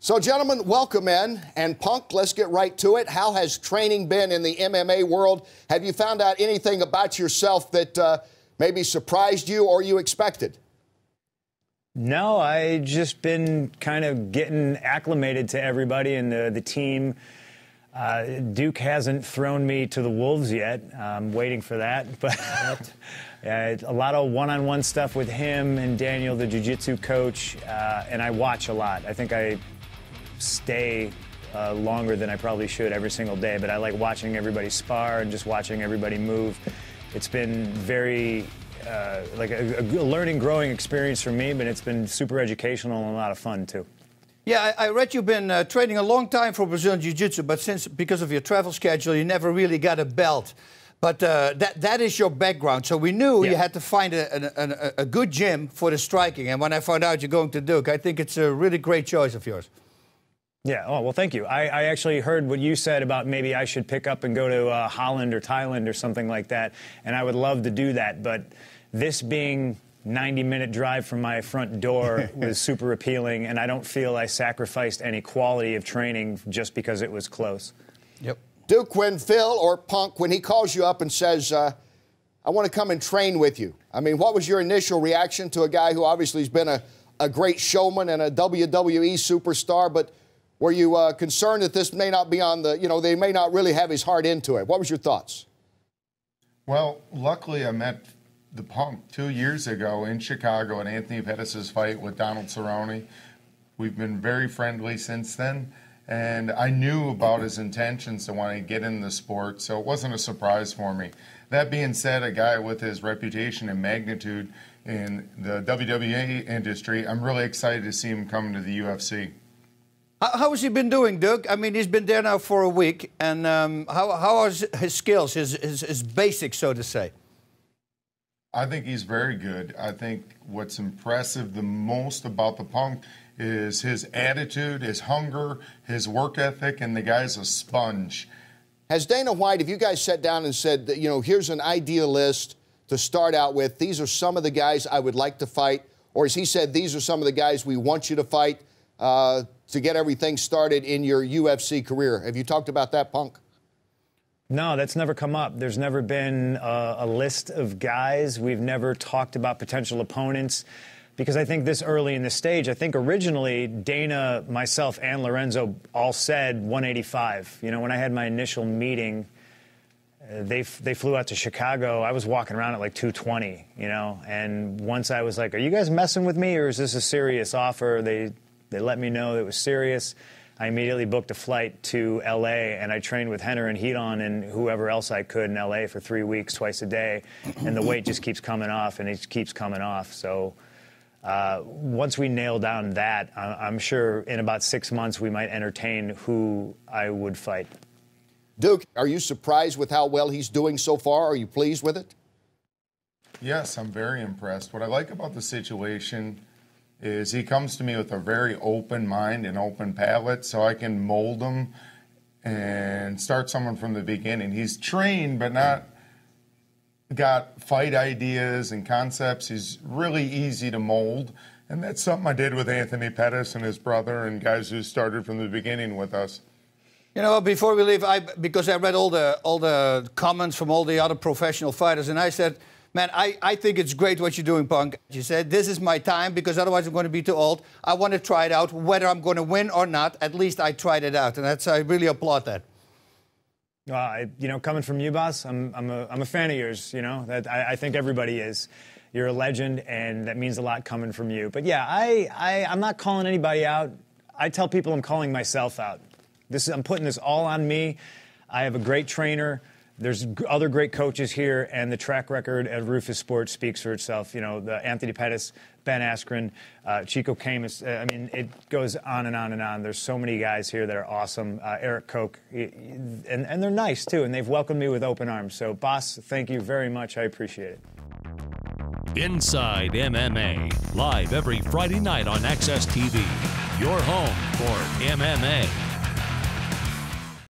So, gentlemen, welcome in. And, Punk, let's get right to it. How has training been in the MMA world? Have you found out anything about yourself that maybe surprised you or you expected? No, I just been kind of getting acclimated to everybody and the team. Duke hasn't thrown me to the wolves yet. I'm waiting for that. But a lot of one-on-one stuff with him and Daniel, the jiu-jitsu coach, and I watch a lot. I think I stay longer than I probably should every single day, but I like watching everybody spar and just watching everybody move. It's been very like a learning, growing experience for me, but it's been super educational and a lot of fun too. Yeah, I read you've been training a long time for Brazilian Jiu-Jitsu, but because of your travel schedule, you never really got a belt. But that is your background, so we knew you had to find a good gym for the striking. And when I found out you're going to Duke, I think it's a really great choice of yours. Yeah, oh, well, thank you. I actually heard what you said about maybe I should pick up and go to Holland or Thailand or something like that, and I would love to do that. But this being 90-minute drive from my front door was super appealing, and I don't feel I sacrificed any quality of training just because it was close. Yep. Duke, when Phil or Punk, when he calls you up and says, I want to come and train with you, I mean, what was your initial reaction to a guy who obviously has been a great showman and a WWE superstar, but were you concerned that this may not be on the, they may not really have his heart into it? What was your thoughts? Well, luckily I met the Punk 2 years ago in Chicago at Anthony Pettis' fight with Donald Cerrone. We've been very friendly since then, and I knew about his intentions to want to get in the sport, so it wasn't a surprise for me. That being said, a guy with his reputation and magnitude in the WWE industry, I'm really excited to see him come to the UFC. How has he been doing, Duke? I mean, he's been there now for a week, and how are his skills, his basics, so to say? I think he's very good. I think what's impressive the most about the Punk is his attitude, his hunger, his work ethic, and the guy's a sponge. Has Dana White, if you guys sat down and said, here's an ideal list to start out with, these are some of the guys I would like to fight, or has he said these are some of the guys we want you to fight to get everything started in your UFC career? Have you talked about that, Punk? No, that's never come up. There's never been a list of guys. We've never talked about potential opponents because I think this early in the stage, I think originally Dana, myself, and Lorenzo all said 185. When I had my initial meeting, they flew out to Chicago. I was walking around at like 220, and once I was like, are you guys messing with me or is this a serious offer? They let me know it was serious. I immediately booked a flight to L.A., and I trained with Henner and Hedon and whoever else I could in L.A. for 3 weeks, twice a day. And the weight just keeps coming off, and it keeps coming off. So once we nail down that, I'm sure in about 6 months we might entertain who I would fight. Duke, are you surprised with how well he's doing so far? Are you pleased with it? Yes, I'm very impressed. What I like about the situation is he comes to me with a very open mind and open palate, so I can mold him and start someone from the beginning. He's trained, but not got fight ideas and concepts. He's really easy to mold, and that's something I did with Anthony Pettis and his brother and guys who started from the beginning with us. Before we leave, because I read all the comments from all the other professional fighters, and I said, man, I think it's great what you're doing, Punk. You said, this is my time, because otherwise I'm going to be too old. I want to try it out. Whether I'm going to win or not, at least I tried it out. And I really applaud that. Coming from you, boss, I'm a fan of yours, I think everybody is. You're a legend, and that means a lot coming from you. But, yeah, I'm not calling anybody out. I tell people I'm calling myself out. I'm putting this all on me. I have a great trainer. There's other great coaches here, and the track record at Rufus Sports speaks for itself. The Anthony Pettis, Ben Askren, Chico Camus. I mean, it goes on and on and on. There's so many guys here that are awesome. Eric Koch, and they're nice, too, and they've welcomed me with open arms. So, boss, thank you very much. I appreciate it. Inside MMA, live every Friday night on Access TV. Your home for MMA.